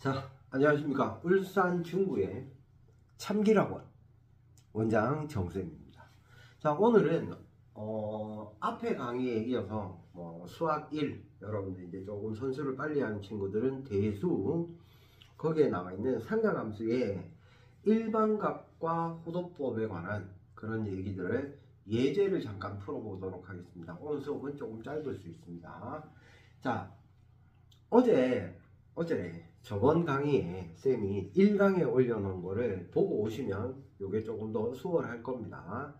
자, 안녕하십니까. 울산 중구의 참기락원 원장 정쌤입니다. 자, 오늘은 앞에 강의에 이어서 수학 1 여러분들 이제 조금 선수를 빨리 하는 친구들은 대수 거기에 나와 있는 삼각함수의 일반값과 호도법에 관한 그런 얘기들을 예제를 잠깐 풀어보도록 하겠습니다. 오늘 수업은 조금 짧을 수 있습니다. 자, 어제 저번 강의에 쌤이 1강에 올려놓은 거를 보고 오시면 이게 조금 더 수월할 겁니다.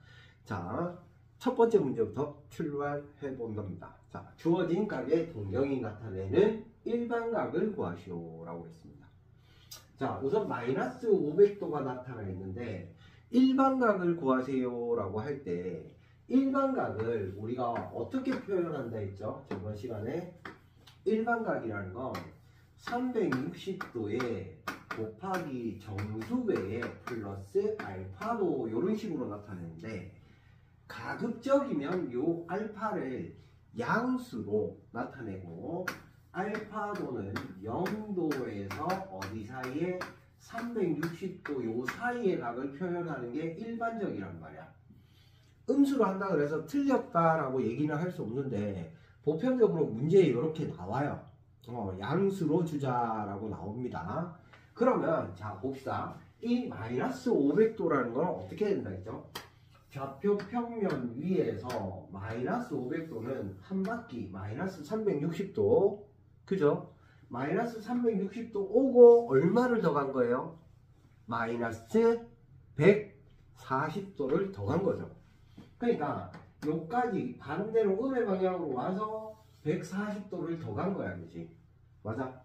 자, 첫 번째 문제부터 출발해 본답니다. 자, 주어진 각의 동경이 나타내는 일반각을 구하시오 라고 했습니다. 자, 우선 마이너스 500도가 나타나 있는데 일반각을 구하세요 라고 할 때 일반각을 우리가 어떻게 표현한다 했죠? 저번 시간에 일반각이라는 건 360도에 곱하기 정수배에 플러스 알파도 이런 식으로 나타내는데 가급적이면 요 알파를 양수로 나타내고 알파도는 0도에서 어디 사이에 360도 요 사이의 각을 표현하는 게 일반적이란 말이야. 음수로 한다 그래서 틀렸다라고 얘기는 할 수 없는데 보편적으로 문제에 이렇게 나와요. 양수로 주자라고 나옵니다. 그러면 자 봅시다. 이 마이너스 500도라는 건 어떻게 된다 했죠? 좌표 평면 위에서 마이너스 500도는 한 바퀴 마이너스 360도 그죠? 마이너스 360도 오고 얼마를 더 간 거예요? 마이너스 140도를 더 간 거죠. 그러니까 요까지 반대로 음의 방향으로 와서 140도를 더 간 거야, 그지? 맞아?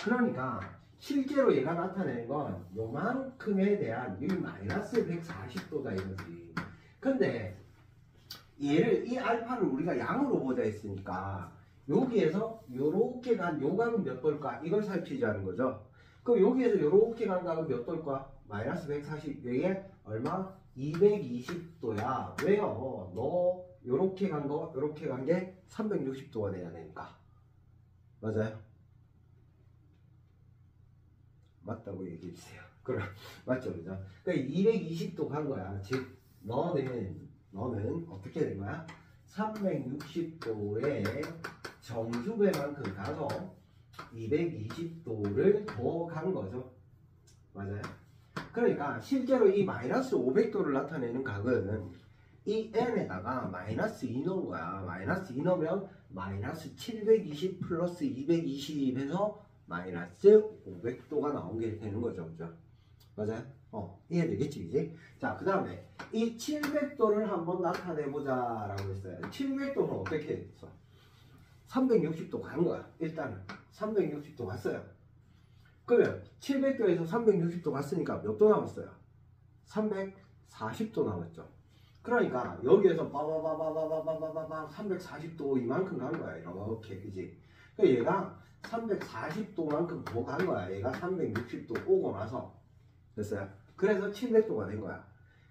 그러니까 실제로 얘가 나타내는 건 요만큼에 대한 이 마이너스 140도다 이거지. 근데 얘를 이 알파를 우리가 양으로 보자 했으니까 여기에서 요렇게 간 요 각은 몇 도일까? 이걸 살피자는 거죠. 그럼 여기에서 요렇게 간 각은 몇 도일까? 마이너스 140. 여기에 얼마? 220도야. 왜요? 너 요렇게 간 거, 요렇게 간 게 360도가 돼야 되니까. 맞아요? 맞다고 얘기해 주세요. 그럼 맞죠, 그죠? 그러니까 220도 간 거야. 즉 너는 어떻게 된 거야? 360도의 정수배만큼 가서 220도를 더 간 거죠. 맞아요? 그러니까 실제로 이 마이너스 500도를 나타내는 각은 이 n에다가 마이너스 2 넣은 거야. 마이너스 2 넣으면 마이너스 720 플러스 220 해서 마이너스 500도가 나온 게 되는 거죠. 그죠? 맞아요? 이해되겠지, 이제? 자, 그 다음에 이 700도를 한번 나타내보자 라고 했어요. 700도는 어떻게 했어? 360도 간 거야. 일단은 360도 갔어요. 그러면 700도에서 360도 갔으니까 몇 도 남았어요? 340도 남았죠. 그러니까 여기에서 빠바바바바바바바바 340도 이만큼 간 거야. 이렇게, 그지? 그러니까 얘가 340도만큼 더 간 거야. 얘가 360도 오고 나서. 됐어요? 그래서 700도가 된 거야.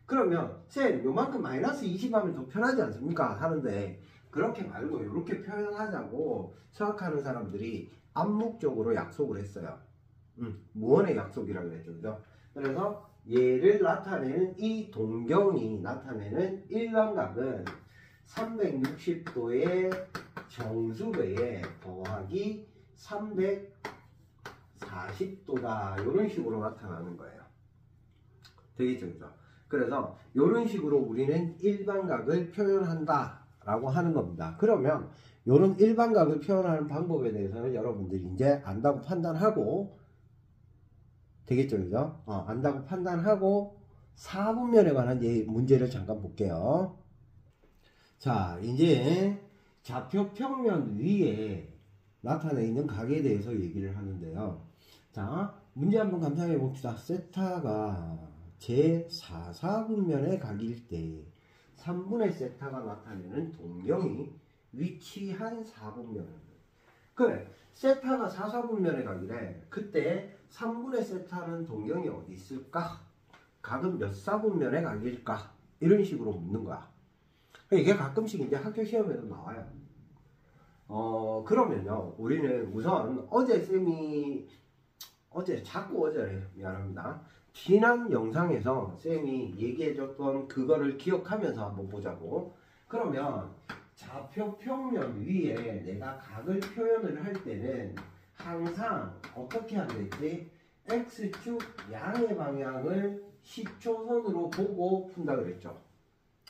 그러면 쌤 요만큼 마이너스 20 하면 더 편하지 않습니까? 하는데 그렇게 말고 이렇게 표현하자고 수학하는 사람들이 암묵적으로 약속을 했어요. 무언의 약속이라고 했죠. 그죠? 그래서 얘를 나타내는 이 동경이 나타내는 일반각은 360도의 정수배에 더하기 340도다 이런 식으로 나타나는 거예요. 되겠죠? 그죠? 그래서 이런 식으로 우리는 일반각을 표현한다 라고 하는 겁니다. 그러면 이런 일반각을 표현하는 방법에 대해서는 여러분들이 이제 안다고 판단하고 되겠죠? 그죠? 안다고 판단하고 4분면에 관한 문제를 잠깐 볼게요. 자, 이제 좌표 평면 위에 나타나 있는 각에 대해서 얘기를 하는데요. 자, 문제 한번 감상해 봅시다. 세타가 제 4분면의 각일 때 3분의 세타가 나타내는 동경이 위치한 4분면. 그래, 세타가 4분면의 각이래. 그때 3분의 세타는 동경이 어디 있을까? 각은 몇 4분면의 각일까? 이런 식으로 묻는 거야. 이게 가끔씩 이제 학교 시험에도 나와요. 그러면요, 우리는 우선 어제 쌤이 자꾸 어제래. 미안합니다. 지난 영상에서 쌤이 얘기해줬던 그거를 기억하면서 한번 보자고. 그러면 좌표 평면 위에 내가 각을 표현을 할 때는 항상 어떻게 하면 되지? X축 양의 방향을 시초선으로 보고 푼다 그랬죠.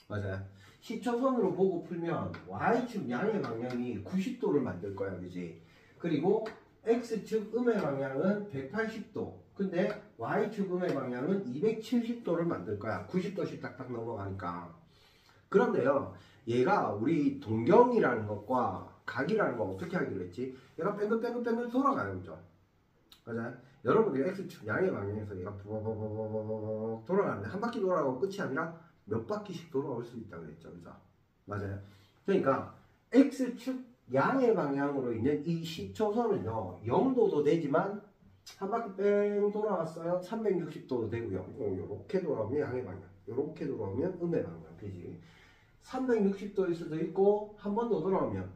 맞아요. 시초선으로 보고 풀면 Y축 양의 방향이 90도를 만들 거야. 그지? 그리고 X축 음의 방향은 180도. 근데 Y축 음의 방향은 270도를 만들 거야. 90도씩 딱딱 넘어가니까. 그런데요, 얘가 우리 동경이라는 것과 각이라는 거 어떻게 하기로 했지? 얘가 뺑글뺑글 돌아가요. 그죠? 맞아요? 여러분들 X축 양의 방향에서 얘가 부어부어부어부어 돌아가는데 한 바퀴 돌아가고 끝이 아니라 몇 바퀴씩 돌아올 수 있다고 했죠. 그죠? 맞아요? 그러니까 X축 양의 방향으로 있는 이 시초선은요, 0도도 되지만 한 바퀴 뺑 돌아왔어요. 360도도 되고요. 요렇게 돌아오면 양의 방향, 요렇게 돌아오면 음의 방향. 그지? 360도일 수도 있고 한 번 더 돌아오면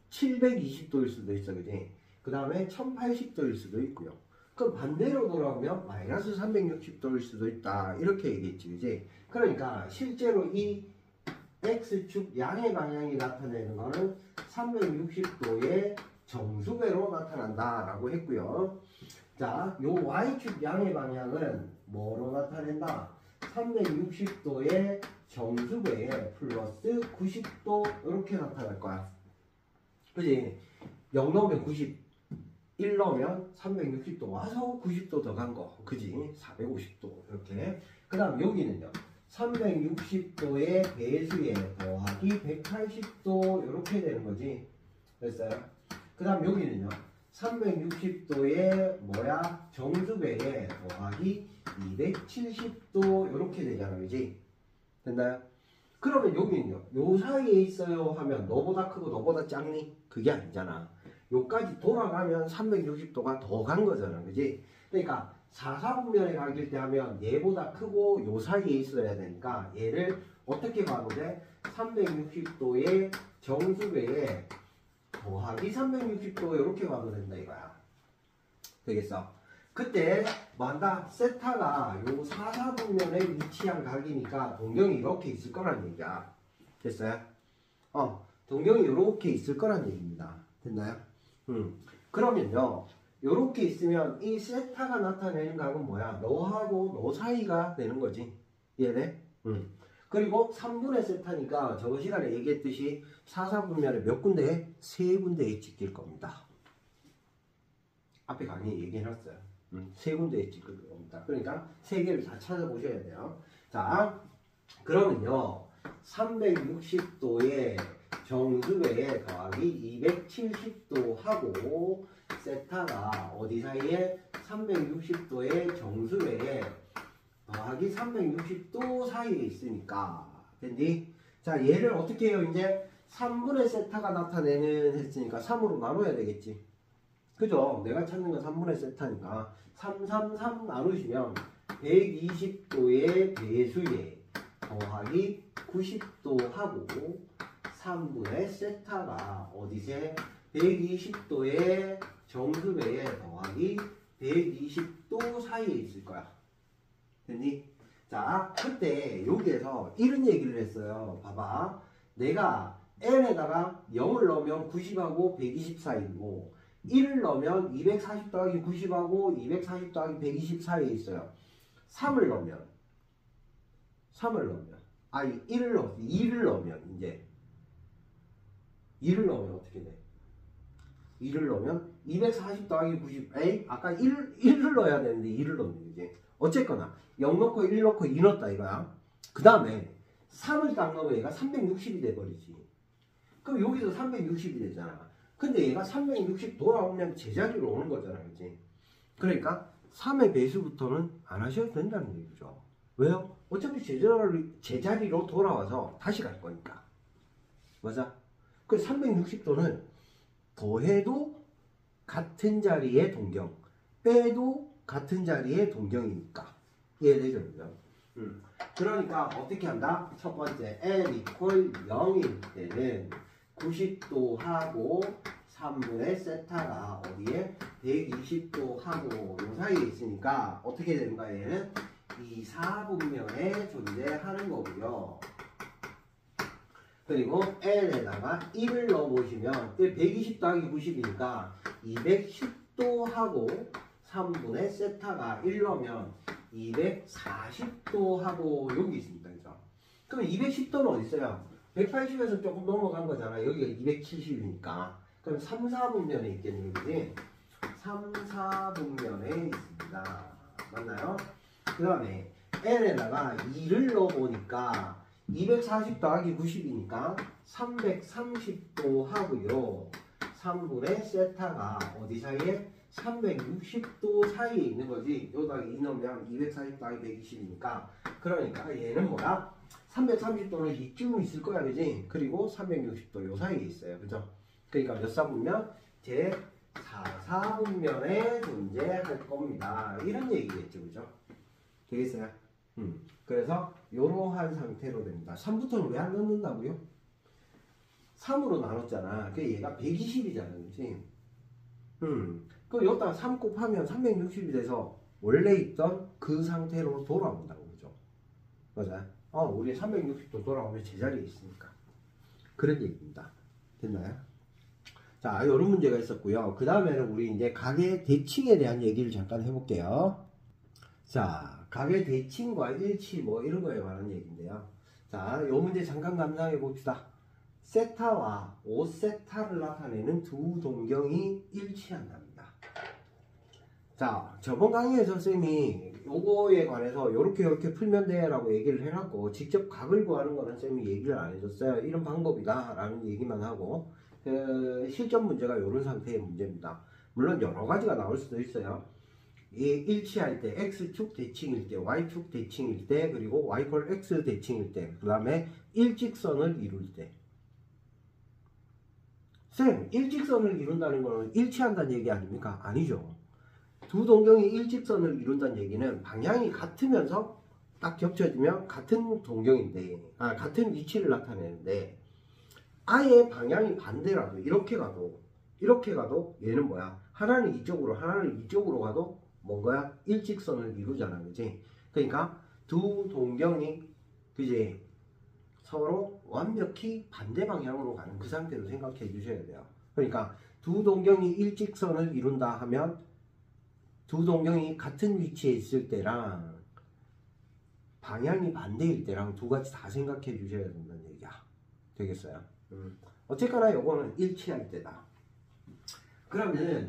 720도일 수도 있어. 그지? 그 다음에 1080도일 수도 있고요. 그럼 반대로 돌아오면 마이너스 360도일 수도 있다. 이렇게 얘기했지. 그지? 그러니까 실제로 이 X축 양의 방향이 나타내는 거는 360도의 정수배로 나타난다 라고 했고요. 자, 요 Y축 양의 방향은 뭐로 나타낸다? 360도의 정수배에 플러스 90도 이렇게 나타날 거야. 그지? 0 넣으면 90, 1 넣으면 360도 와서 90도 더 간 거. 그지? 450도 이렇게. 그 다음 여기는요. 360도의 배수에 더하기 180도 이렇게 되는 거지. 됐어요? 그 다음 여기는요. 360도의 정수배에 더하기 270도 이렇게 되잖아. 그지? 됐나요? 그러면 여기는요. 요 사이에 있어요 하면 너보다 크고 너보다 작니? 그게 아니잖아. 요까지 돌아가면 360도가 더 간 거잖아. 그지? 그러니까 4사분면의 각일 때 하면 얘보다 크고 요 사이에 있어야 되니까 얘를 어떻게 봐도 돼? 360도의 정수배에 더하기 360도 이렇게 봐도 된다 이거야. 되겠어? 그때 만다 세타가 요 4사분면에 위치한 각이니까 동경이 이렇게 있을 거란 얘기야. 됐어요? 동경이 이렇게 있을 거란 얘기입니다. 됐나요? 그러면요. 요렇게 있으면 이 세타가 나타내는 각은 뭐야? 너하고 너 사이가 되는 거지. 이해돼? 그리고 3분의 세타니까 저번 시간에 얘기했듯이 4사분면에 몇 군데에? 3군데에 찍힐 겁니다. 앞에 강의에 얘기해놨어요. 3군데에 찍힐 겁니다. 그러니까 3개를 다 찾아보셔야 돼요. 자, 그러면요. 360도의 정수배에 더하기 270도 하고 세타가 어디 사이에? 360도의 정수배에 더하기 360도 사이에 있으니까 됐니? 자, 얘를 어떻게 해요? 이제 3분의 세타가 나타내는 했으니까 3으로 나눠야 되겠지. 그죠? 내가 찾는 건 3분의 세타니까 3 나누시면 120도의 배수에 더하기 90도 하고 3분의 세타가 어디세? 120도의 정수배에 더하기 120도 사이에 있을 거야. 됐니? 자, 그때 여기에서 이런 얘기를 했어요. 봐봐. 내가 n에다가 0을 넣으면 90하고 120 사이고 1을 넣으면 240 더하기 90하고 240 더하기 120 사이에 있어요. 3을 넣으면 1을 넣었어. 2를 넣으면 이제 2를 넣으면 어떻게 돼? 2를 넣으면 240 더하기 90 에이? 아까 1을 넣어야 되는데 2를 넣는 거지. 어쨌거나 0 넣고 1 넣고 2 넣었다 이거야. 그 다음에 3을 딱 넣으면 얘가 360이 돼버리지. 그럼 여기서 360이 되잖아. 근데 얘가 360 돌아오면 제자리로 오는 거잖아. 그치? 그러니까 3의 배수부터는 안 하셔도 된다는 얘기죠. 왜요? 어차피 제자리로 돌아와서 다시 갈 거니까. 맞아? 그 360도는 더해도 같은 자리의 동경, 빼도 같은 자리의 동경이니까. 이해되죠? 그러니까 어떻게 한다? 첫 번째, L = 0일 때는 90도 하고 3분의 세타가 어디에 120도 하고 요 사이에 있으니까 어떻게 되는가 얘는 이 4분면에 존재하는 거고요. 그리고 L에다가 1을 넣어보시면 120 더하기 90이니까 210도 하고 3분의 세타가 1 넣으면 240도 하고 여기 있습니다. 그죠? 그럼 210도는 어디 있어요? 180에서 조금 넘어간 거잖아. 여기가 270이니까. 그럼 3, 4분면에 있겠니? 그지? 3, 4분면에 있습니다. 맞나요? 그 다음에 L에다가 2를 넣어보니까 240 더하기 90이니까 330도 하고요. 3분의 세타가 어디 사이에? 360도 사이에 있는 거지. 여기다가 2 넣으면 240 더하기 120이니까. 그러니까 얘는 뭐야? 330도는 이쯤 있을 거야, 그지? 그리고 360도 요 사이에 있어요. 그죠? 그러니까 몇 사분면? 제 4사분면에 존재할 겁니다. 이런 얘기겠죠, 그죠? 되겠어요? 그래서 이러한 상태로 됩니다. 3부터는 왜 안 넣는다고요? 3으로 나눴잖아. 그 얘가 120이잖아, 그렇지? 그 여기다가 3 곱하면 360이 돼서 원래 있던 그 상태로 돌아온다고, 그죠? 맞아요? 우리 360도 돌아오면 제자리에 있으니까. 그런 얘기입니다. 됐나요? 자, 이런 문제가 있었고요. 그 다음에는 우리 이제 가계 대칭에 대한 얘기를 잠깐 해볼게요. 자, 가계 대칭과 일치 뭐 이런 거에 관한 얘기인데요. 자, 이 문제 잠깐 감상해 봅시다. 세타와 5세타를 나타내는 두 동경이 일치한답니다. 자, 저번 강의에서 쌤이 요거에 관해서 요렇게 풀면 돼 라고 얘기를 해놨고, 직접 각을 구하는 거는 쌤이 얘기를 안 해줬어요. 이런 방법이다 라는 얘기만 하고, 실전 문제가 요런 상태의 문제입니다. 물론 여러 가지가 나올 수도 있어요. 이 일치할 때 X축 대칭일 때, Y축 대칭일 때, 그리고 Y 콜 X 대칭일 때, 그 다음에 일직선을 이룰 때. 쌤, 일직선을 이룬다는 거는 일치한다는 얘기 아닙니까? 아니죠. 두 동경이 일직선을 이룬다는 얘기는 방향이 같으면서 딱 겹쳐지면 같은 동경인데, 같은 위치를 나타내는데, 아예 방향이 반대라도 이렇게 가도 얘는 뭐야? 하나는 이쪽으로, 하나는 이쪽으로 가도 뭔가야? 일직선을 이루잖아, 그지? 그러니까 두 동경이, 그지? 서로 완벽히 반대 방향으로 가는 그 상태로 생각해 주셔야 돼요. 그러니까 두 동경이 일직선을 이룬다 하면 두 동경이 같은 위치에 있을 때랑 방향이 반대일 때랑 두 가지 다 생각해 주셔야 된다는 얘기야. 되겠어요? 어쨌거나 요거는 일치할 때다. 그러면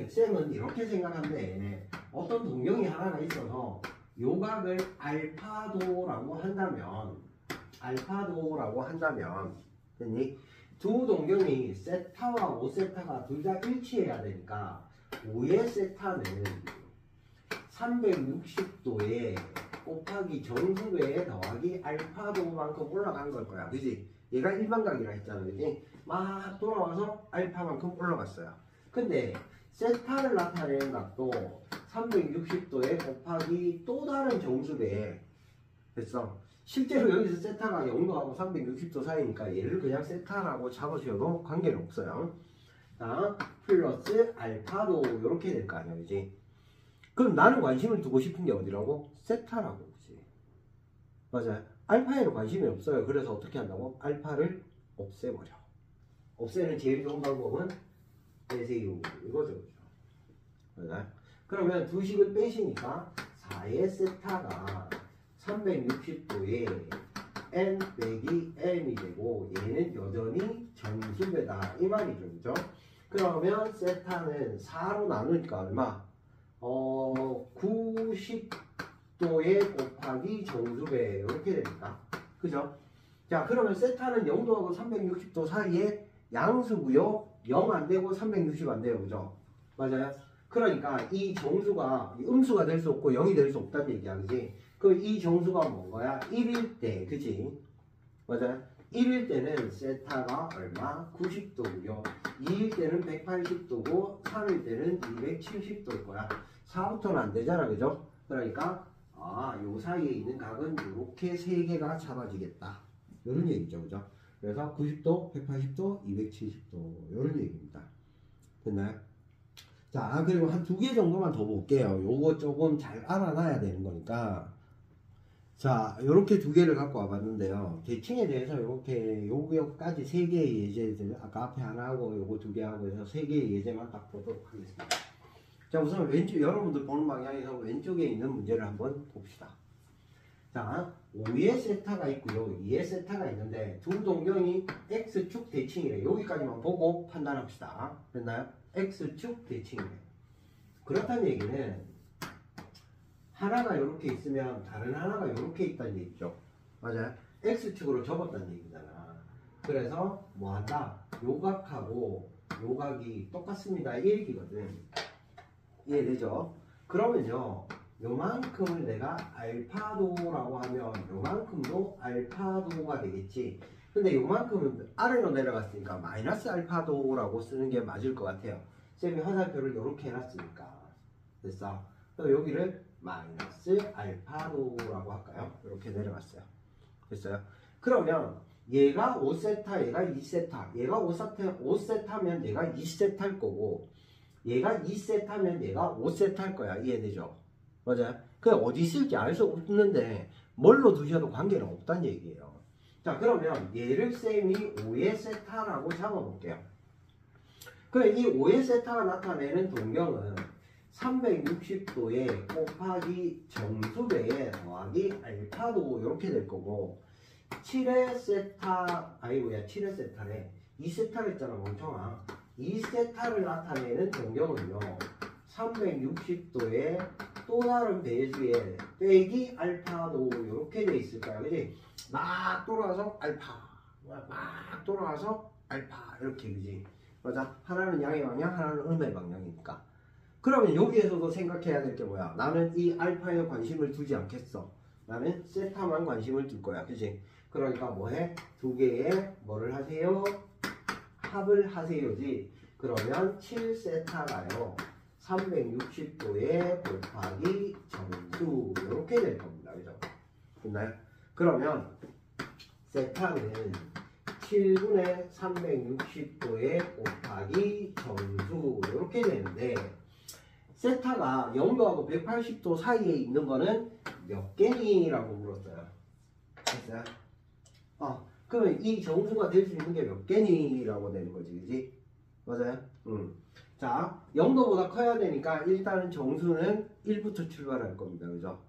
쌤은 이렇게 생각한대. 어떤 동경이 하나가 있어서 요각을 알파도라고 한다면 두 동경이 세타와 5세타가 둘 다 일치해야 되니까 5의 세타는 360도에 곱하기 정수배에 더하기 알파도만큼 올라간 걸 거야. 그지? 얘가 일반각이라 했잖아. 그지? 막 돌아와서 알파만큼 올라갔어요. 근데 세타를 나타내는 각도 360도에 곱하기 또 다른 정수배에 됐어. 실제로 여기서 세타가 0도하고 360도 사이니까 얘를 그냥 세타라고 잡으셔도 관계는 없어요. 자, 플러스 알파도 이렇게 될 거 아니야, 그지? 그럼 나는 관심을 두고 싶은 게 어디라고? 세타라고, 그지? 맞아요. 알파에는 관심이 없어요. 그래서 어떻게 한다고? 알파를 없애버려. 없애는 제일 좋은 방법은 빼세요. 이거죠, 그죠? 맞아요. 그러면 두 식을 빼시니까 4의 세타가 360도에 n 빼기 m이 되고 얘는 여전히 정수배다 이 말이죠, 그죠? 그러면 세타는 4로 나누니까 얼마? 90도에 곱하기 정수배 이렇게 됩니다. 그죠? 자, 그러면 세타는 0도하고 360도 사이에 양수고요. 0 안되고 360 안돼요, 그죠? 맞아요? 그러니까 이 정수가 음수가 될 수 없고 0이 될 수 없다는 얘기야, 그지? 그 이 정수가 뭔거야? 1일 때, 그치? 맞아요? 1일 때는 세타가 얼마? 90도고요. 2일 때는 180도고 3일 때는 270도일 거야. 4부터는 안 되잖아, 그죠? 그러니까 요 사이에 있는 각은 이렇게 세 개가 잡아지겠다. 이런 얘기죠, 그죠? 그래서 90도, 180도, 270도 이런 얘기입니다. 됐나요? 자, 그리고 한 2개 정도만 더 볼게요. 요거 조금 잘 알아놔야 되는 거니까. 자, 요렇게 2개를 갖고 와봤는데요. 대칭에 대해서 요렇게 요거까지 3개의 예제들, 아까 앞에 하나 하고 요거 2개 하고 해서 3개의 예제만 딱 보도록 하겠습니다. 자, 우선 왼쪽, 여러분들 보는 방향에서 왼쪽에 있는 문제를 한번 봅시다. 자, 5의 세타가 있고요, 2의 세타가 있는데 두 동경이 x축 대칭이래. 여기까지만 보고 판단합시다. 됐나요? x축 대칭이래. 그렇다는 얘기는 하나가 이렇게 있으면 다른 하나가 이렇게 있다는 얘기죠. 맞아요? x축으로 접었다는 얘기잖아. 그래서 뭐 한다? 요각하고 요각이 똑같습니다. 이 얘기거든. 이해되죠? 그러면요, 요만큼을 내가 알파도라고 하면 요만큼도 알파도가 되겠지. 근데 요만큼은 아래로 내려갔으니까 마이너스 알파도라고 쓰는 게 맞을 것 같아요. 쌤이 화살표를 이렇게 해놨으니까. 됐어? 그럼 여기를 마이너스 알파도라고 할까요? 이렇게 내려갔어요. 됐어요? 그러면 얘가 5세타, 얘가 2세타. 얘가 5세타면 얘가 2세타일 거고, 얘가 2세타면 얘가 5세타일 거야. 이해되죠? 맞아요? 그게 어디 있을지 알 수 없는데 뭘로 두셔도 관계는 없다는 얘기예요. 자, 그러면 얘를 쌤이 5의 세타라고 잡아볼게요. 그래, 이 5의 세타가 나타내는 동경은 360도에 곱하기 정수배에 더하기 알파도 이렇게 될 거고, 7의 세타, 아이 뭐야 7의 세타래, 2세타를 했잖아 멍청아. 2세타를 나타내는 동경은요 360도에 또 다른 배수에 빼기 알파도 이렇게 돼 있을까요? 그지? 막 돌아와서 알파, 막 돌아와서 알파 이렇게, 그지? 맞아? 하나는 양의 방향, 하나는 음의 방향이니까. 그러면 여기에서도 생각해야 될 게 뭐야? 나는 이 알파에 관심을 두지 않겠어. 나는 세타만 관심을 둘 거야. 그지? 그러니까 뭐해? 2개의 뭐를 하세요? 합을 하세요지. 그러면 7세타가요 360도에 곱하기 정수 이렇게 될 겁니다. 그죠? 됐나요? 그러면 세타는 7분의 360도에 곱하기 정수 이렇게 되는데, 세타가 0도하고 180도 사이에 있는 거는 몇 개니라고 물었어요. 됐어요? 그러면 이 정수가 될 수 있는 게 몇 개니라고 되는 거지, 그지? 맞아요? 자, 0도보다 커야 되니까 일단은 정수는 1부터 출발할 겁니다. 그죠?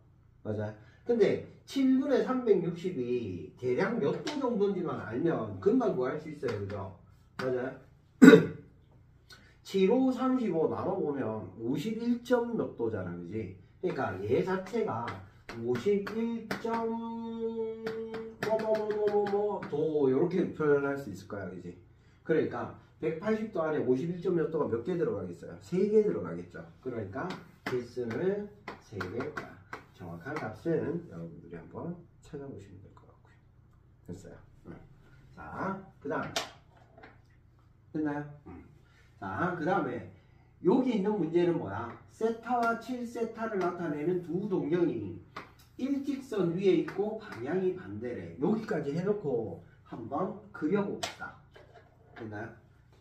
맞아요? 근데 7분의 360이 대략 몇 도 정도인지만 알면 금방 구할 수 있어요. 그죠? 맞아요? 7, 5, 35 나눠보면 51점 몇 도잖아. 그지? 그러니까 얘 자체가 51. 도 이렇게 표현할 수 있을 거야. 그지? 그러니까 180도 안에 51점 몇 도가 몇 개 들어가겠어요? 3개 들어가겠죠. 그러니까 개수는 3개일 거야. 정확한 값은 여러분들이 한번 찾아보시면 될 것 같고요. 됐어요? 자, 그 다음 됐나요? 자, 그 다음에 여기 있는 문제는 뭐야? 세타와 7세타를 나타내는 두 동경이 일직선 위에 있고 방향이 반대래. 여기까지 해놓고 한번 그려봅시다. 됐나요?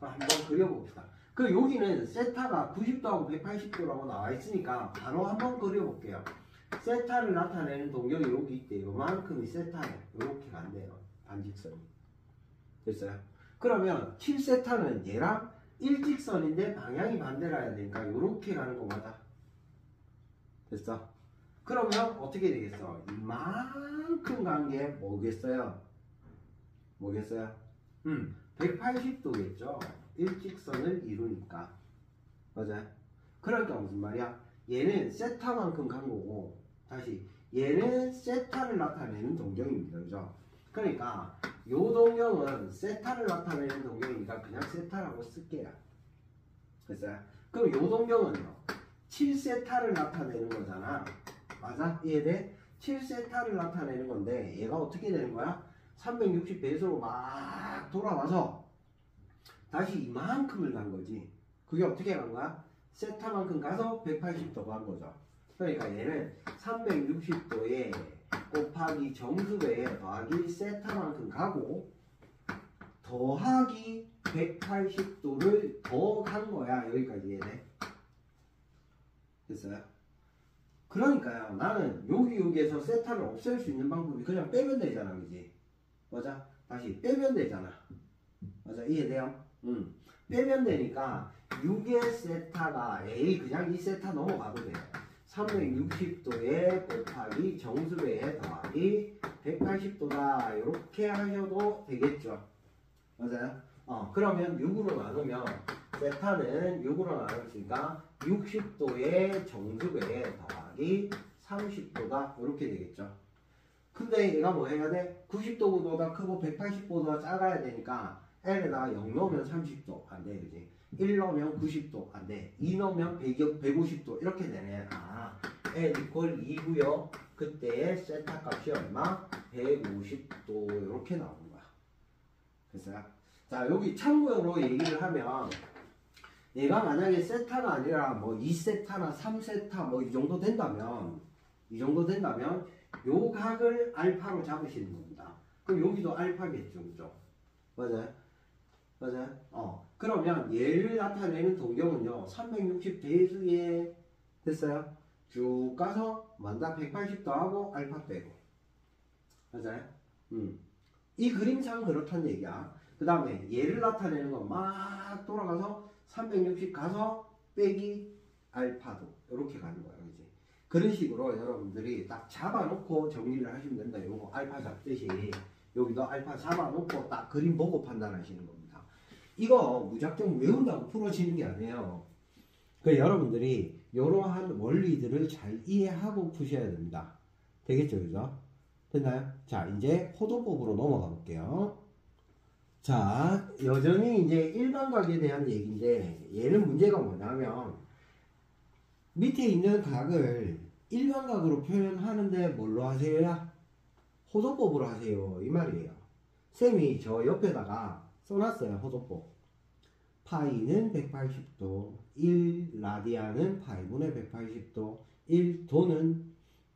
한번 그려봅시다. 그 여기는 세타가 90도하고 180도라고 나와 있으니까 바로 한번 그려볼게요. 세타를 나타내는 동경이 여기 있대. 요만큼이 세타예요. 요렇게 간대요. 반직선이. 됐어요? 그러면 7세타는 얘랑 일직선인데 방향이 반대라 해야 되니까 요렇게 가는 거 맞아. 됐어? 그러면 어떻게 되겠어? 이만큼 간 게 뭐겠어요? 뭐겠어요? 180도겠죠? 일직선을 이루니까. 맞아요? 그러니까 무슨 말이야? 얘는 세타만큼 간 거고, 다시 얘는 세타를 나타내는 동경입니다. 그죠? 그러니까 요 동경은 세타를 나타내는 동경이니까 그냥 세타라고 쓸게요. 됐어요? 그럼 요 동경은요 7세타를 나타내는 거잖아. 맞아? 이해돼? 7세타를 나타내는 건데 얘가 어떻게 되는 거야? 360배수로 막 돌아와서 다시 이만큼을 간 거지. 그게 어떻게 간 거야? 세타만큼 가서 180도 간 거죠. 그러니까 얘는 360도에 곱하기 정수배에 더하기 세타만큼 가고 더하기 180도를 더 간 거야. 여기까지 얘네. 됐어요? 그러니까요. 나는 여기에서 세타를 없앨 수 있는 방법이 그냥 빼면 되잖아. 그지? 맞아? 다시 빼면 되잖아. 맞아? 이해돼요? 빼면 되니까 6의 세타가 A 그냥 이 세타 넘어가도 돼요. 360도에 곱하기 정수배에 더하기 180도다 이렇게 하셔도 되겠죠. 맞아요? 그러면 6으로 나누면 세타는 6으로 나눴으니까 60도에 정수배에 더하기 30도다 이렇게 되겠죠. 근데 얘가 뭐 해야 돼? 90도보다 크고 180도보다 작아야 되니까 L에다가 0 넣으면 30도 안 돼, 그지? 1 넣으면 90도 안 돼. 2 넣으면 150도 이렇게 되네. L 이퀄 2고요. 그때의 세타 값이 얼마? 150도 이렇게 나오는 거야. 됐어요? 자, 여기 참고로 얘기를 하면 얘가 만약에 세타가 아니라 뭐 2세타나 3세타 뭐 이 정도 된다면 요 각을 알파로 잡으시는 겁니다. 그럼 여기도 알파겠죠, 그죠? 맞아요? 맞아요? 그러면 얘를 나타내는 동경은요, 360 대수에 됐어요? 쭉 가서 만다 180도 하고 알파 빼고. 맞아요? 이 그림상 그렇다는 얘기야. 그 다음에 얘를 나타내는 건 막 돌아가서 360 가서 빼기 알파도 이렇게 가는 거예요. 그지? 그런 식으로 여러분들이 딱 잡아놓고 정리를 하시면 된다. 요거 알파 잡듯이 여기도 알파 잡아놓고 딱 그림 보고 판단하시는 겁니다. 이거 무작정 외운다고 풀어지는 게 아니에요. 그러니까 여러분들이 이러한 원리들을 잘 이해하고 푸셔야 됩니다. 되겠죠? 그죠? 됐나요? 자, 이제 포도법으로 넘어가 볼게요. 자, 여전히 이제 일반각에 대한 얘기인데, 얘는 문제가 뭐냐면, 밑에 있는 각을 일반각으로 표현하는데 뭘로 하세요? 호도법으로 하세요. 이 말이에요. 쌤이 저 옆에다가 써놨어요. 호도법. 파이는 180도, 1라디안은 파이분의 180도, 1도는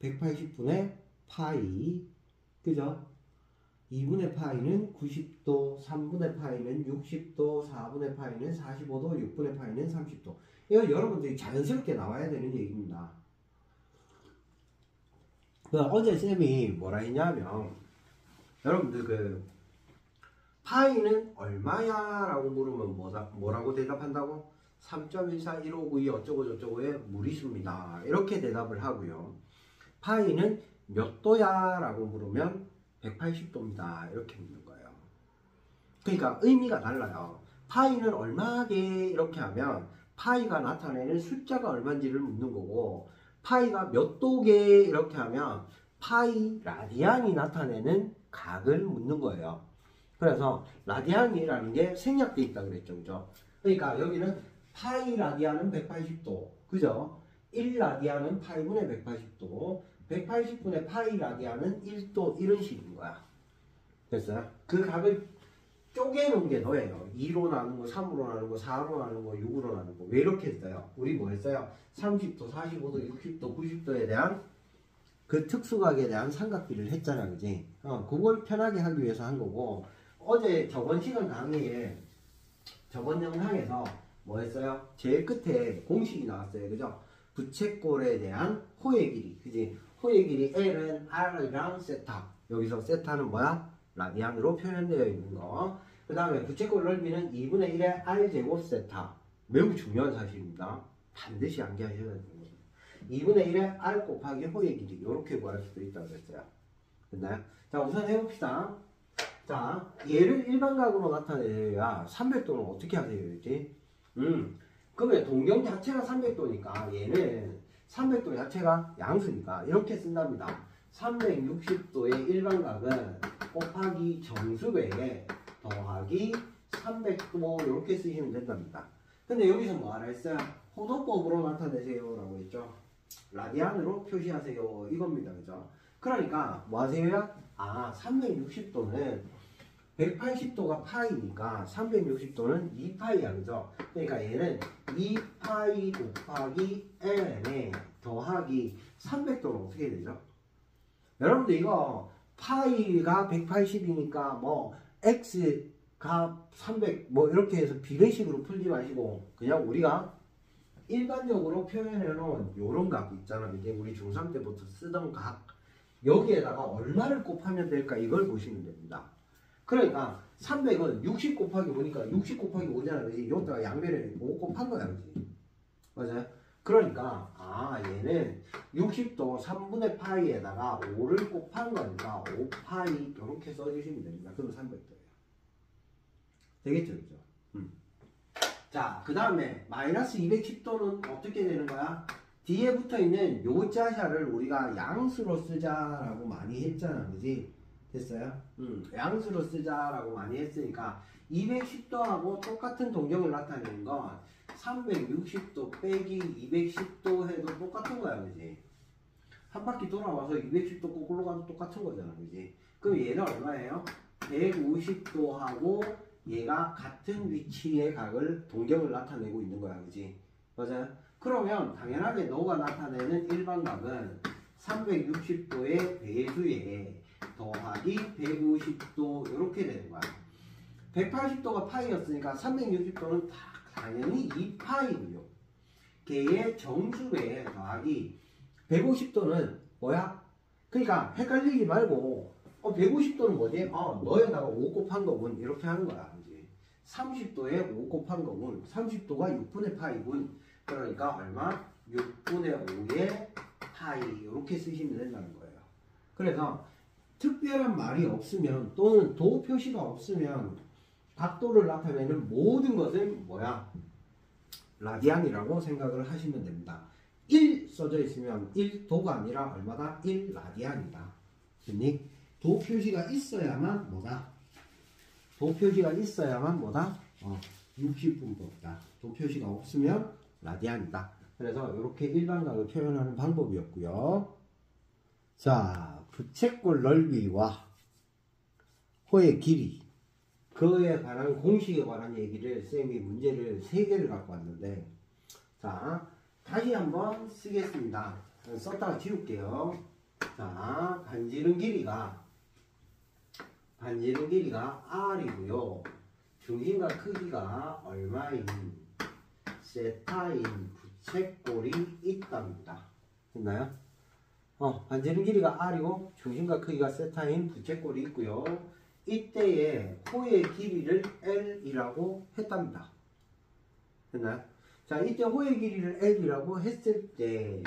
180분의 파이, 그죠? 2분의 파이는 90도, 3분의 파이는 60도, 4분의 파이는 45도, 6분의 파이는 30도. 이거 여러분들이 자연스럽게 나와야 되는 얘기입니다. 어제 쌤이 뭐라 했냐면, 여러분들 파이는 얼마야? 라고 물으면 뭐라고 대답한다고? 3.14159 어쩌고 저쩌고의 무리수입니다. 이렇게 대답을 하고요. 파이는 몇 도야? 라고 물으면 180도입니다. 이렇게 묻는 거예요. 그러니까 의미가 달라요. 파이는 얼마게? 이렇게 하면 파이가 나타내는 숫자가 얼마인지를 묻는 거고, 파이가 몇 도게? 이렇게 하면 파이 라디안이 나타내는 각을 묻는 거예요. 그래서 라디안이라는 게 생략돼 있다 그랬죠, 그죠? 그러니까 여기는 파이 라디안은 180도, 그죠? 1라디안은 파이분의 180도, 180분의 파이 라디안은 1도, 이런 식인 거야. 됐어요? 그 각을 쪼개놓은 게 너예요. 2로 나누고 3으로 나누고 4로 나누고 6으로 나누고. 왜 이렇게 했어요? 우리 뭐 했어요? 30도, 45도, 60도, 90도에 대한 그 특수각에 대한 삼각비를 했잖아, 그지? 그걸 편하게 하기 위해서 한 거고, 어제 저번 시간 강의에 저번 영상에서 뭐 했어요? 제일 끝에 공식이 나왔어요, 그죠? 부채꼴에 대한 호의 길이, 그지? 호의 길이 L은 R이랑 세타. 여기서 세타는 뭐야? 라디안으로 표현되어 있는 거. 그 다음에 부채꼴 넓이는 2분의 1의 R제곱 세타. 매우 중요한 사실입니다. 반드시 암기하셔야 되는 거예요. 2분의 1의 R 곱하기 호의 길이. 이렇게 구할 수도 있다고 했어요. 됐나요? 자, 우선 해봅시다. 자, 얘를 일반각으로 나타내야 300도는 어떻게 하세요, 이제? 그러면 동경 자체가 300도니까 얘는 300도 자체가 양수니까 이렇게 쓴답니다. 360도의 일반각은 곱하기 정수배에 더하기 300도 이렇게 쓰시면 된답니다. 근데 여기서 뭐 하라 했어요? 호도법으로 나타내세요 라고 했죠. 라디안으로 표시하세요 이겁니다. 그죠? 그러니까 뭐 하세요? 360도는 180도가 파이니까 360도는 2파이야. 그죠? 그러니까 얘는 2파이 곱하기 ln에 더하기 300도는 어떻게 되죠? 여러분들 이거 파이가 180이니까 뭐 x 값 300 뭐 이렇게 해서 비례식으로 풀지 마시고 그냥 우리가 일반적으로 표현해 놓은 요런 값 있잖아. 이게 우리 중3 때부터 쓰던 값 여기에다가 얼마를 곱하면 될까 이걸 보시면 됩니다. 그러니까 300은 60 곱하기 5니까 60 곱하기 5잖아. 그지? 여기다가 양변에 5 곱한 거야. 그지? 맞아요? 그러니까 얘는 60도 3분의 파이에다가 5를 곱한 거니까 5파이 이렇게 써주시면 됩니다. 그럼 300도예요. 되겠죠? 그죠? 자, 그 다음에 마이너스 210도는 어떻게 되는 거야? 뒤에 붙어있는 요 자샤를 우리가 양수로 쓰자라고 많이 했잖아. 그지? 됐어요? 양수로 쓰자라고 많이 했으니까 210도하고 똑같은 동경을 나타내는 건 360도 빼기 210도 해도 똑같은 거야. 그지? 한 바퀴 돌아와서 210도 거꾸로 가도 똑같은 거잖아. 그지? 그럼 얘는 얼마예요? 150도하고 얘가 같은 위치의 각을 동경을 나타내고 있는 거야. 그지? 맞아요? 그러면 당연하게 너가 나타내는 일반각은 360도의 배수에 더하기 150도 이렇게 되는 거야. 180도가 파이였으니까 360도는 당연히 2파이고요. 걔의 정수배에 더하기 150도는 뭐야? 그러니까 헷갈리지 말고 150도는 뭐지? 너에다가 5 곱한 거군 이렇게 하는 거야. 그지? 30도에 5 곱한 거군. 30도가 6분의 파이군. 그러니까 얼마? 6분의 5의 파이 이렇게 쓰시면 된다는 거예요. 그래서 특별한 말이 없으면 또는 도 표시가 없으면 각도를 나타내는 모든 것은 뭐야? 라디안이라고 생각을 하시면 됩니다. 1 써져 있으면 1도가 아니라 얼마다? 1라디안이다. 됐니? 도 표시가 있어야만 뭐다? 도 표시가 있어야만 뭐다? 60분법이다. 도 표시가 없으면 라디안이다. 그래서 이렇게 일반각을 표현하는 방법이었고요. 자, 부채꼴 넓이와 호의 길이 그에 관한 공식에 관한 얘기를 쌤이 문제를 3개를 갖고 왔는데 자 다시 한번 쓰겠습니다. 썼다가 지울게요. 자 반지름 길이가 R이고요. 중심과 크기가 얼마인 세타인 부채꼴이 있답니다. 됐나요? 반지름 길이가 R이고 중심과 크기가 세타인 부채꼴이 있고요. 이때의 호의 길이를 L이라고 했답니다. 됐나요? 자, 이때 호의 길이를 L이라고 했을 때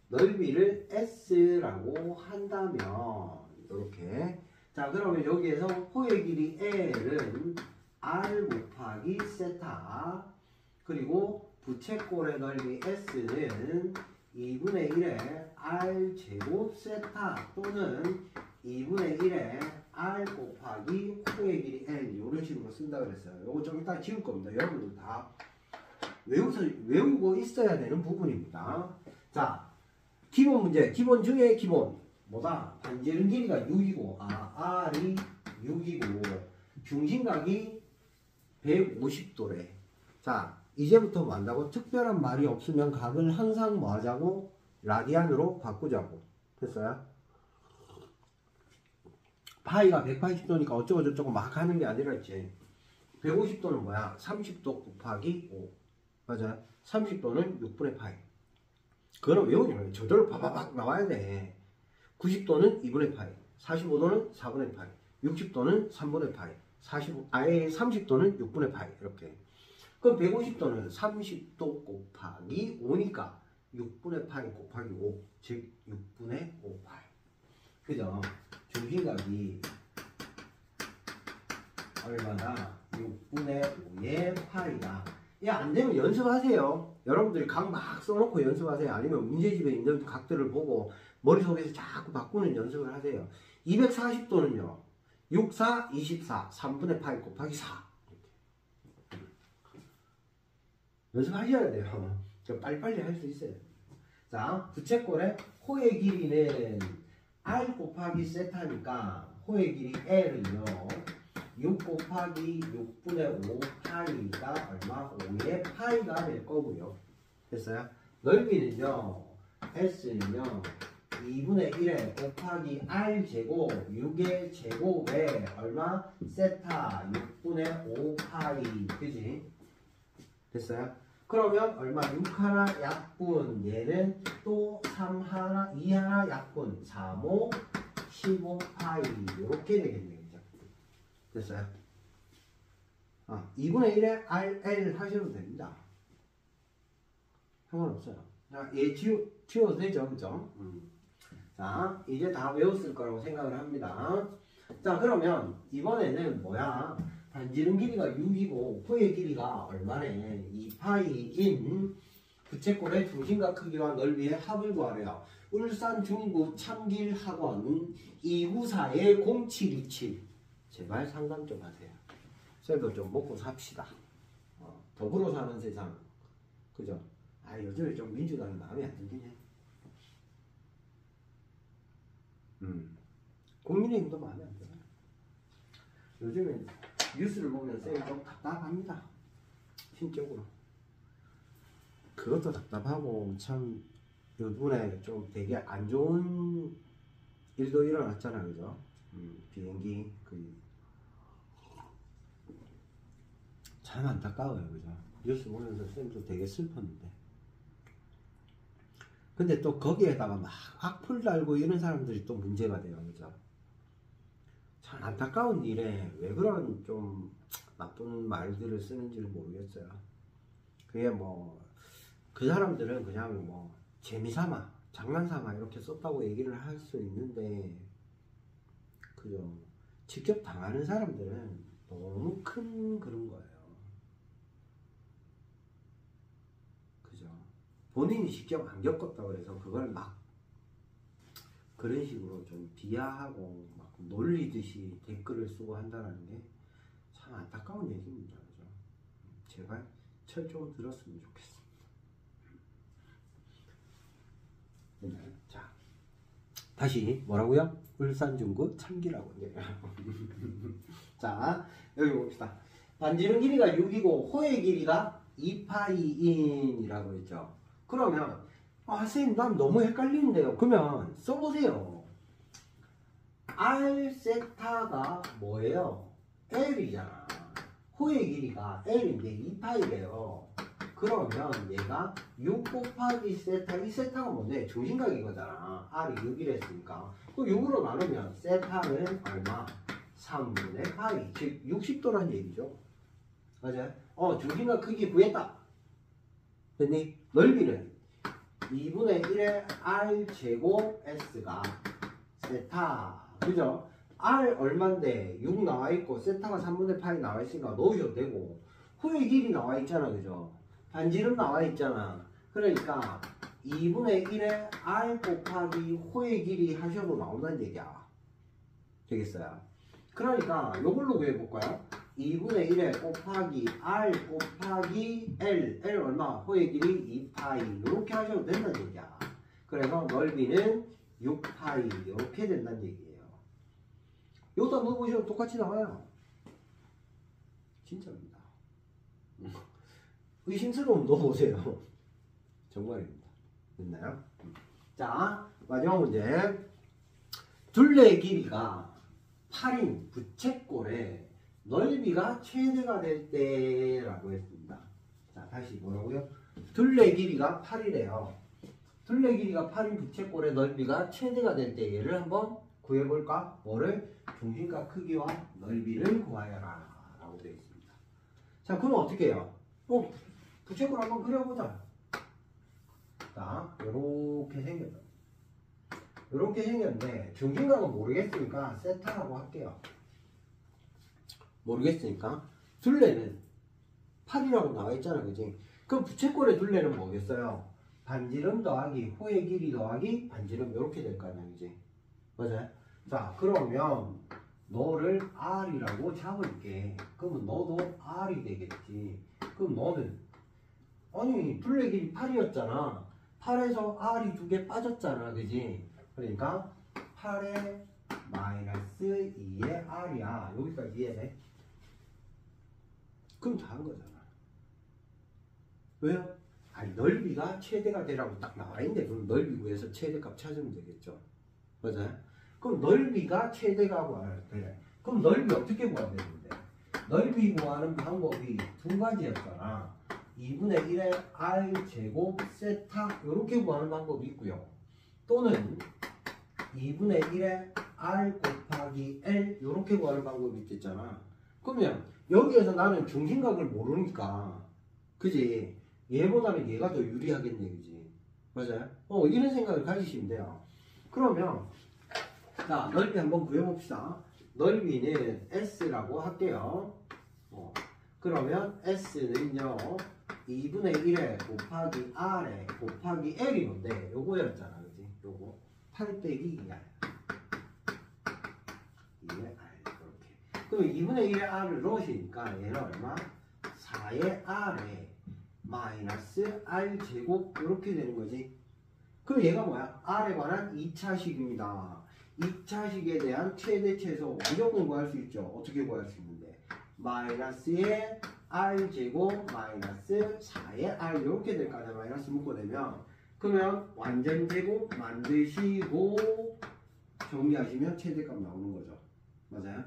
넓이를 S라고 한다면 이렇게 자 그러면 여기에서 호의 길이 L은 R 곱하기 세타 그리고 부채꼴의 넓이 S는 2분의 1의 R 제곱 세타 또는 2분의 1의 R 곱하기 호의 길이 L 이런 식으로 쓴다 그랬어요. 요거 좀 이따 지울 겁니다. 여러분들 다 외우고 있어야 되는 부분입니다. 자, 기본 문제, 기본 중에 기본 뭐다? 반지름 길이가 6이고 R이 6이고 중심각이 150도래. 자, 이제부터 뭐 한다고? 특별한 말이 없으면 각을 항상 뭐 하자고? 라디안으로 바꾸자고. 됐어요? 파이가 180도니까 어쩌고 저쩌고 막 하는 게 아니라 있지. 150도는 뭐야? 30도 곱하기 5. 맞아요? 30도는 6분의 파이. 그거는 외우지 말고 저절로 바바박 나와야 돼. 90도는 2분의 파이. 45도는 4분의 파이. 60도는 3분의 파이. 30도는 6분의 파이. 이렇게. 그럼 150도는 30도 곱하기 5니까 6분의 파이 곱하기 5. 즉 6분의 5파이. 그죠? 중심각이 얼마나 6분의 5의 파이다. 안되면 연습하세요. 여러분들이 각 막 써놓고 연습하세요. 아니면 문제집에 있는 각들을 보고 머릿속에서 자꾸 바꾸는 연습을 하세요. 240도는요 6, 4, 24 3분의 파이 곱하기 4 연습하셔야 돼요. 빨리빨리 할 수 있어요. 자, 부채꼴의 호의 길이는 R 곱하기 세타니까 호의 길이 L은요 6 곱하기 6분의 5 파이가 얼마? 5의 파이가 될 거고요. 됐어요? 넓이는요 S는요 2분의 1에 곱하기 r 제곱 6의 제곱에 얼마? 세타 6분의 5 파이. 그지? 됐어요? 그러면 얼마? 6 하나 약분, 얘는 또 3 하나 2 하나 약분, 3, 5 15 파이. 이렇게 되겠네요. 됐어요? 2분의 1에 RL 하셔도 됩니다. 상관없어요. 자, 얘 지워도 되죠? 그죠? 자, 이제 다 외웠을 거라고 생각을 합니다. 자, 그러면 이번에는 뭐야? 반지름 길이가 6이고 호의 길이가 얼마네? 2파이인 부채꼴의 중심과 크기와 넓이의 합을 구하래요. 울산 중구 참길 학원 294에 0727. 제발 상담 좀 하세요. 쌤도 좀 먹고 삽시다. 더불어 사는 세상. 그죠? 요즘에 좀 민주당이 마음에 안 들긴 해. 국민의힘도 마음에 안 들어요. 요즘에 뉴스를 보면 쌤이 좀 답답합니다. 심적으로. 그것도 답답하고 참 요번에 좀 되게 안 좋은 일도 일어났잖아. 그죠? 비행기 참 안타까워요. 그죠? 뉴스 보면서 쌤도 되게 슬펐는데. 근데 또 거기에다가 막 악플 달고 이런 사람들이 또 문제가 돼요. 그죠? 참 안타까운 일에 왜 그런 좀 나쁜 말들을 쓰는지를 모르겠어요. 그게 뭐 그 사람들은 그냥 뭐 재미삼아 장난삼아 이렇게 썼다고 얘기를 할 수 있는데, 그죠? 직접 당하는 사람들은 너무 큰 그런 거예요. 그죠? 본인이 직접 안 겪었다 그래서 그걸 막 그런 식으로 좀 비하하고 막 놀리듯이 댓글을 쓰고 한다는 게 참 안타까운 얘기입니다. 그죠? 제발 철저히 들었으면 좋겠습니다. 자, 다시 뭐라고요? 울산 중구 참기라고. 자, 여기 봅시다. 반지름 길이가 6이고 호의 길이가 2파이인이라고 했죠. 그러면 선생님 난 너무 헷갈리는데요. 그러면 써보세요. R 세타가 뭐예요? L이잖아. 호의 길이가 L인데 2파이래요. 그러면 얘가 6 곱하기 세타, 이 세타가 뭔데? 중심각인 거잖아. R이 6이랬으니까. 그 6으로 나누면 세타는 얼마? 3분의 파이. 즉 60도란 얘기죠. 맞아요? 중심각 크기 구했다. 됐니? 넓이는 2분의 1의 R 제곱 S가 세타. 그죠? R 얼만데 6 나와있고 세타가 3분의 파이 나와있으니까 넣으셔도 되고, 호의 길이 나와있잖아. 그죠? 반지름 나와있잖아. 그러니까 2분의 1의 R 곱하기 호의 길이 하셔도 나온다는 얘기야. 되겠어요? 그러니까 이걸로 구해볼까요? 2분의 1에 곱하기 R 곱하기 L. L 얼마? 호의 길이 2파이. 이렇게 하셔도 된다는 얘기야. 그래서 넓이는 6파이. 이렇게 된다는 얘기예요. 여기다 넣어보시면 똑같이 나와요. 진짜입니다. 의심스러우면 넣어보세요. 정말입니다. 됐나요? 자, 마지막 문제. 둘레의 길이가 8인 부채꼴의 넓이가 최대가 될 때라고 했습니다. 자, 다시 뭐라고요? 둘레 길이가 8이래요. 둘레 길이가 8인 부채꼴의 넓이가 최대가 될 때 얘를 한번 구해볼까? 뭐를? 중심과 크기와 넓이를 구하여라 라고 되어 있습니다. 자, 그럼 어떻게 해요? 부채꼴 한번 그려보자. 자, 요렇게 생겼다. 요렇게 생겼는데 중심각은 모르겠으니까 세타라고 할게요. 모르겠으니까 둘레는 8이라고 나와있잖아. 그지? 그럼 부채꼴의 둘레는 뭐겠어요? 반지름 더하기 호의 길이 더하기 반지름. 요렇게 될 거 아니야. 그지? 맞아요? 자, 그러면 너를 R이라고 잡을게. 그러면 너도 R이 되겠지. 그럼 너는 아니 둘레 길이 8이었잖아. 8에서 R이 2개 빠졌잖아. 그지? 그러니까 8에 마이너스 2의 R이야. 여기까지 이해돼? 그럼 다 한 거잖아. 왜요? 아니, 넓이가 최대가 되라고 딱 나와 있는데 그럼 넓이 구해서 최대값 찾으면 되겠죠. 맞아요? 그럼 넓이가 최대가 돼. 그럼 넓이 어떻게 구하면 되는데? 넓이 구하는 방법이 두 가지였잖아. 2분의 1의 r 제곱 세타 이렇게 구하는 방법이 있고요. 또는 2분의 1의 r 곱하기 l 이렇게 구하는 방법이 있겠잖아. 그러면 여기에서 나는 중심각을 모르니까 그지? 얘보다는 얘가 더 유리하겠네, 그지? 맞아요? 이런 생각을 가지시면 돼요. 그러면 자, 넓이 한번 구해봅시다. 넓이는 S라고 할게요. 그러면 S는요 2분의 1에 곱하기 R에 곱하기 L이 뭔데? 요거였잖아, 그지? 요거 8 빼기 2R 2의 R 이렇게. 그럼 2분의 1의 R을 넣으시니까 얘는 얼마? 4의 R에 마이너스 R 제곱 이렇게 되는 거지. 그럼 얘가 뭐야? R에 관한 2차식입니다. 2차식에 대한 최대 최소 무조건 구할 수 있죠. 어떻게 구할 수 있는데? 마이너스의 R 제곱 마이너스 4의 R 이렇게 될 거 아니야. 마이너스 묶어내면. 그러면 완전 제곱 만드시고 정리하시면 최대값 나오는 거죠. 맞아요?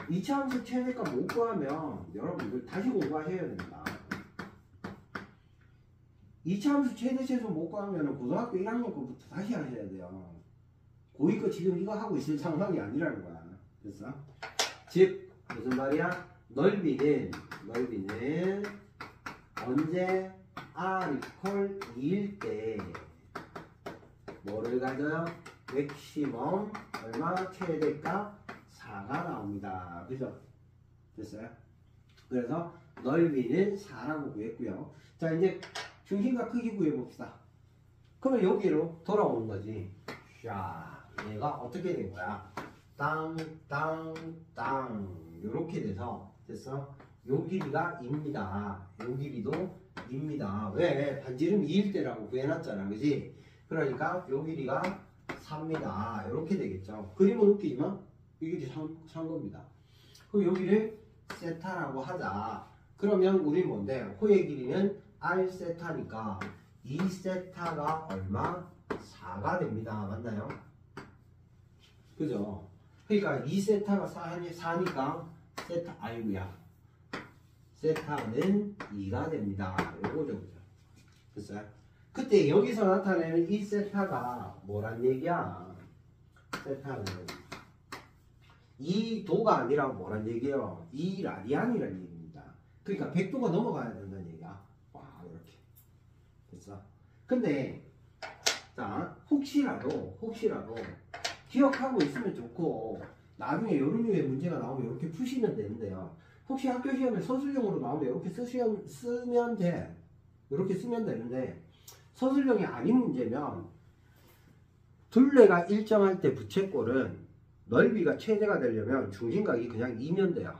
2차 함수 최대값 못 구하면 여러분들 다시 공부하셔야 됩니다. 2차 함수 최대 최소 못 구하면 고등학교 1학년 거부터 다시 하셔야 돼요. 고2 거 지금 이거 하고 있을 상황이 아니라는 거야. 됐어? 즉 무슨 말이야? 넓이는 언제 r equal 2일 때 뭐를 가져요? 맥시멈 얼마? 최대값 4가 나옵니다. 그죠? 됐어요? 그래서 넓이는 4라고 구했고요. 자, 이제 중심과 크기 구해봅시다. 그러면 여기로 돌아오는 거지. 자, 얘가 어떻게 된 거야? 땅 요렇게 돼서 됐어? 요 길이가 2입니다. 요 길이도 2입니다. 왜? 반지름 2일 때라고 구해놨잖아. 그지? 그러니까 요 길이가 3입니다. 요렇게 되겠죠. 그림은 웃기지만 이 길이 3 겁니다. 그럼 여기를 세타라고 하자. 그러면 우리 뭔데? 호의 길이는 r 세타니까 2 세타가 얼마? 4가 됩니다. 맞나요? 그죠? 그러니까 2 세타가 4니까 세타 아이고야. 세타는 2가 됩니다. 요거죠. 그죠? 됐어요? 그때 여기서 나타내는 이 세타가 뭐란 얘기야? 세타는 2도가 아니라 뭐란 얘기예요? 2라디안이라는 얘기입니다. 그러니까 100도가 넘어가야 된다는 얘기야. 와, 이렇게. 됐어? 근데 자, 혹시라도 기억하고 있으면 좋고 나중에 이런 류의 문제가 나오면 이렇게 푸시면 되는데요. 혹시 학교 시험에 서술형으로 나오면 이렇게 쓰면 돼. 이렇게 쓰면 되는데 서술형이 아닌 문제면 둘레가 일정할 때 부채꼴은 넓이가 최대가 되려면 중심각이 그냥 2면 돼요.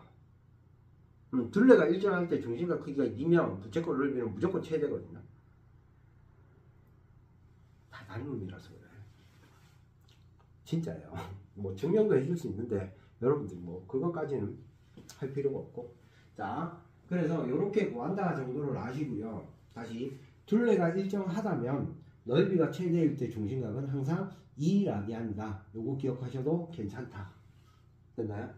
둘레가 일정할 때 중심각 크기가 2면 부채꼴 넓이는 무조건 최대거든요. 다 다른 의미라서 그래. 진짜예요. 뭐 증명도 해줄 수 있는데 여러분들 뭐 그것까지는 할 필요가 없고. 자, 그래서 이렇게 구한다 정도를 아시고요. 다시 둘레가 일정하다면 넓이가 최대일 때 중심각은 항상 2라디안이다. 요거 기억하셔도 괜찮다. 됐나요?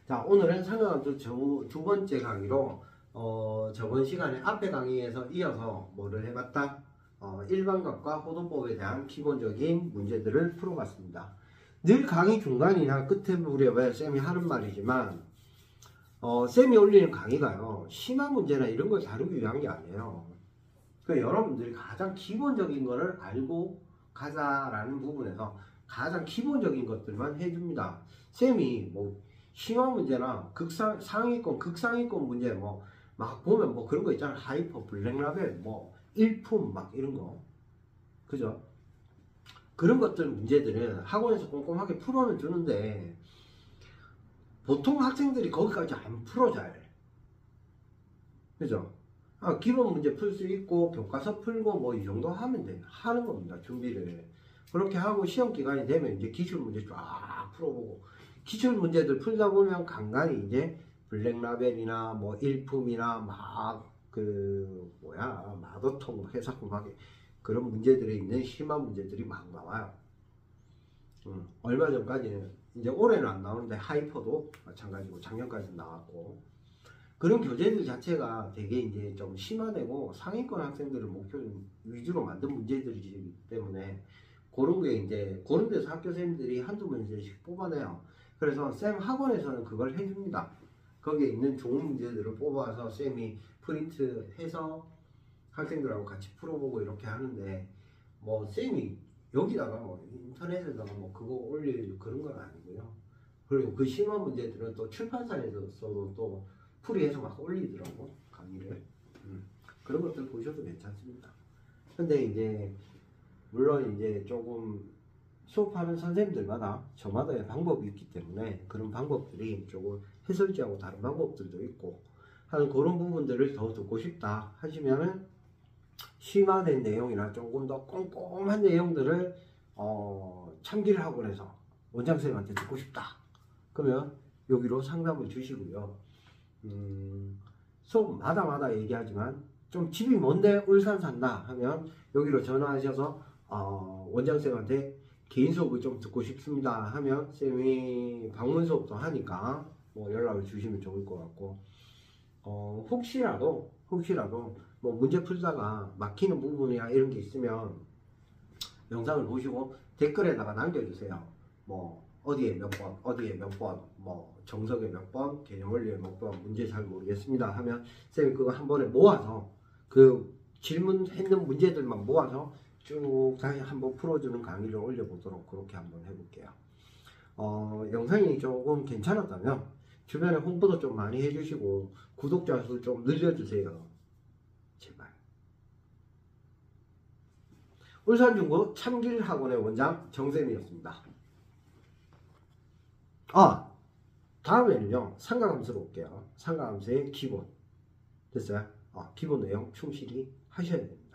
자, 오늘은 상관함수 두 번째 강의로 저번 시간에 앞에 강의에서 이어서 뭐를 해봤다? 일반각과 호도법에 대한 기본적인 문제들을 풀어봤습니다. 늘 강의 중간이나 끝에 무렵에 쌤이 하는 말이지만 쌤이 올리는 강의가요 심화 문제나 이런 걸 다루기 위한 게 아니에요. 그러니까 여러분들이 가장 기본적인 거를 알고 가자라는 부분에서 가장 기본적인 것들만 해줍니다. 쌤이 뭐 심화 문제나 상위권 극상위권 문제 뭐 막 보면 뭐 그런 거 있잖아. 하이퍼 블랙라벨 뭐 일품 막 이런 거, 그죠? 그런 것들 문제들은 학원에서 꼼꼼하게 풀어는 주는데 보통 학생들이 거기까지 안 풀어 잘. 그죠? 기본 문제 풀 수 있고 교과서 풀고 뭐 이 정도 하면 하는 겁니다. 준비를 그렇게 하고 시험 기간이 되면 이제 기출 문제 쫙 풀어보고 기출 문제들 풀다 보면 간간히 이제 블랙라벨이나 뭐 일품이나 막 그 뭐야 마더통 회사공학에 그런 문제들이 있는 심한 문제들이 막 나와요. 얼마 전까지는 이제 올해는 안 나오는데 하이퍼도 마찬가지고 작년까지 나왔고 그런 교재들 자체가 되게 이제 좀 심화되고 상위권 학생들을 목표 위주로 만든 문제들이기 때문에 그런 게 이제 그런 데서 학교 선생님들이 한두 문제씩 뽑아내요. 그래서 쌤 학원에서는 그걸 해줍니다. 거기에 있는 좋은 문제들을 뽑아서 쌤이 프린트해서 학생들하고 같이 풀어보고 이렇게 하는데 뭐 쌤이 여기다가 뭐 인터넷에다가 뭐 그거 올릴 그런 건 아니고요. 그리고 그 심한 문제들은 또 출판사에서도 또 풀이해서 막 올리더라고 강의를. 그런 것들 보셔도 괜찮습니다. 근데 이제 물론 이제 조금 수업하는 선생님들마다 저마다의 방법이 있기 때문에 그런 방법들이 조금 해설지하고 다른 방법들도 있고 하는 그런 부분들을 더 듣고 싶다 하시면은 심화된 내용이나 조금 더 꼼꼼한 내용들을 참기를 학원에서 원장선생님한테 듣고 싶다 그러면 여기로 상담을 주시고요. 수업마다 얘기하지만 좀 집이 먼데 울산 산다 하면 여기로 전화하셔서 원장쌤한테 개인 수업을 좀 듣고 싶습니다 하면 쌤이 방문 수업도 하니까 뭐 연락을 주시면 좋을 것 같고 혹시라도 뭐 문제 풀다가 막히는 부분이나 이런 게 있으면 영상을 보시고 댓글에다가 남겨주세요. 뭐 어디에 몇 번, 어디에 몇 번, 뭐 정석에 몇 번, 개념 원리에 몇 번, 문제 잘 모르겠습니다 하면 쌤이 그거 한 번에 모아서 그 질문했는 문제들만 모아서 쭉 다시 한번 풀어주는 강의를 올려보도록 그렇게 한번 해볼게요. 영상이 조금 괜찮았다면 주변에 홍보도 좀 많이 해주시고 구독자 수 좀 늘려주세요. 제발. 울산중고 참길학원의 원장 정쌤이었습니다. 다음에는요 상가감수로 올게요. 상가감수의 기본 됐어요? 기본 내용 충실히 하셔야 됩니다.